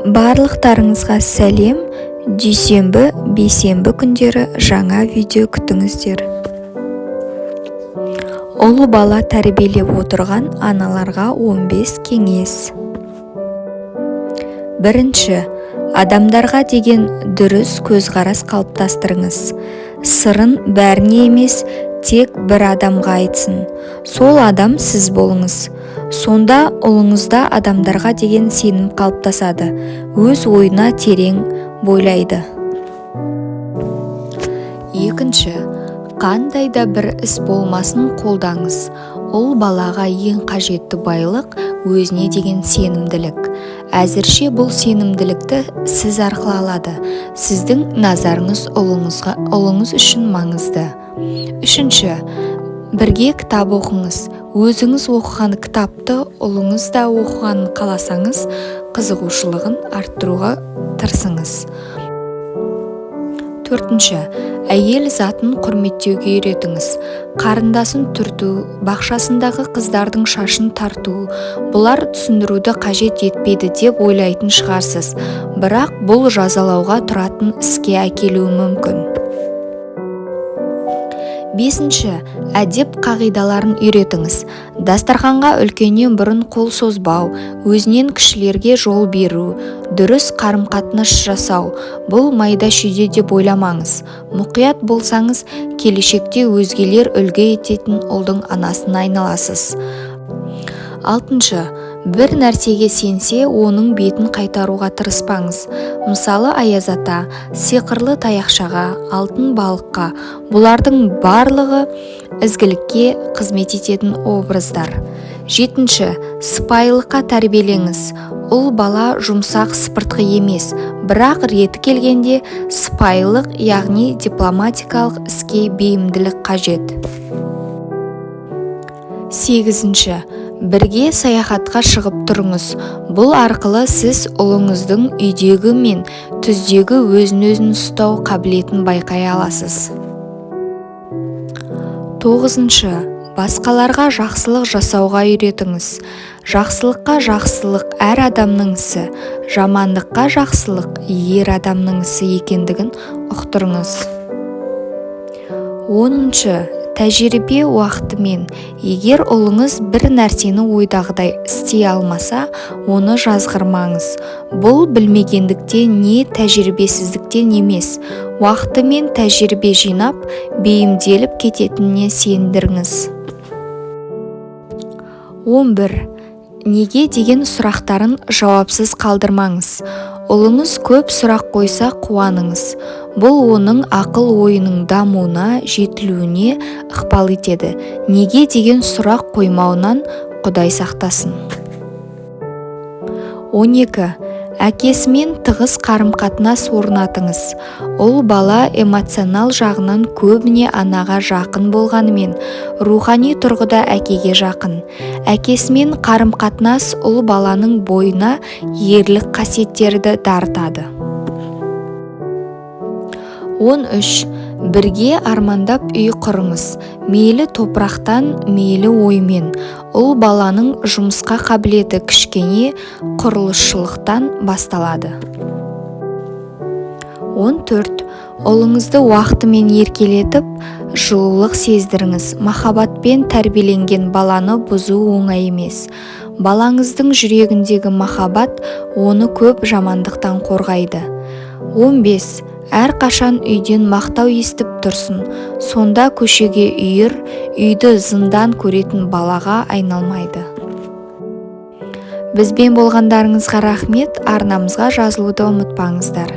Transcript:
Барлықтарыңызға сәлем. Дүйсенбі, бейсенбі күндері жаңа видео күтіңіздер. Ұлы бала тәрбиелеп отырған аналарға 15 кеңес. Бірінші, адамдарға деген дұрыс көзқарас қалыптастырыңыз. Сырын бәріне емес, тек бір адамға айтсын. Сол адам сіз болыңыз. Сонда ұлыңызда адамдарға деген сенім қалыптасады. Өз ойына терең бойлайды. Екінші, қандай да бір іс болмасын қолдаңыз. Ұл балаға ең қажетті байлық өзіне деген сенімділік. Әзірше бұл сенімділікті сіз арқылы алады. Сіздің назарыңыз ұлыңыз үшін маңызды. Үшінші, бірге кітап оқыңыз. Өзіңіз оқыған кітапты ұлыңыз да оқығанын қаласаңыз, қызығушылығын арттыруға тырысыңыз. Төртінші, әйел затын құрметтеуге үйретіңіз. Қарындасын түрту, бақшасындағы қыздардың шашын тарту, бұлар түсіндіруді қажет етпейді деп ойлайтын шығарсыз. Бірақ бұл жазалауға тұратын іске әкелуі мүмкін. Бесінші, әдеп қағидаларын үйретіңіз. Дастарханға үлкеннен бұрын қол созбау, өзінен кішілерге жол беру, дұрыс қарым-қатынас жасау. Бұл майда шүйде деп ойламаңыз. Мұқият болсаңыз, келешекте өзгелер үлгі ететін ұлдың анасына айналасыз. Алтыншы, бір нәрсеге сенсе, оның бетін қайтаруға тырыспаңыз. Мысалы, Аяз ата, сиқырлы таяқшаға, алтын балыққа, бұлардың барлығы ізгілікке қызмет ететін образдар. Жетінші, сыпайылыққа тәрбиелеңіз. Ұл бала жұмсақ сыпыртқы емес, бірақ реті келгенде сыпайылық, яғни дипломатикалық іске бейімділік қажет. Сегізінші, бірге саяхатқа шығып тұрыңыз. Бұл арқылы сіз ұлыңыздың үйдегі мен түздегі өзін ұстау қабілетін байқай аласыз. Тоғызыншы, басқаларға жақсылық жасауға үйретіңіз. Жақсылыққа жақсылық әр адамның ісі, жамандыққа жақсылық ер адамның ісі екендігін ұқтырыңыз. Оныншы, тәжірибе уақытымен. Егер ұлыңыз бір нәрсені ойдағыдай істей алмаса, оны жазғырмаңыз. Бұл білмегендіктен не тәжірибесіздіктен емес, уақытымен тәжірибе жинап, бейімделіп кететініне сендіріңіз. 11. Неге деген сұрақтарын жауапсыз қалдырмаңыз. Ұлыңыз көп сұрақ қойса қуаныңыз. Бұл оның ақыл ойының дамуына, жетілуіне ықпал етеді. Неге деген сұрақ қоймауынан Құдай сақтасын. 12. Әкесімен тығыз қарым-қатынас орнатыңыз. Ұл бала эмоционал жағынан көбіне анаға жақын болғанымен, рухани тұрғыда әкеге жақын. Әкесімен қарым-қатынас ұл баланың бойына ерлік қасиеттерді дарытады. 13. Бірге армандап үй құрыңыз. Мейлі топырақтан, мейлі оймен. Ұл баланың жұмысқа қабілеті кішкене құрылысшылықтан басталады. 14. Ұлыңызды уақытымен еркелетіп, жылулық сездіріңіз. Махаббатпен тәрбиеленген баланы бұзу оңай емес. Балаңыздың жүрегіндегі махаббат оны көп жамандықтан қорғайды. 15. Әрқашан үйден мақтау естіп тұрсын. Сонда көшеге үйір, үйді зындан көретін балаға айналмайды. Бізбен болғандарыңызға рахмет. Арнамызға жазылуды ұмытпаңыздар.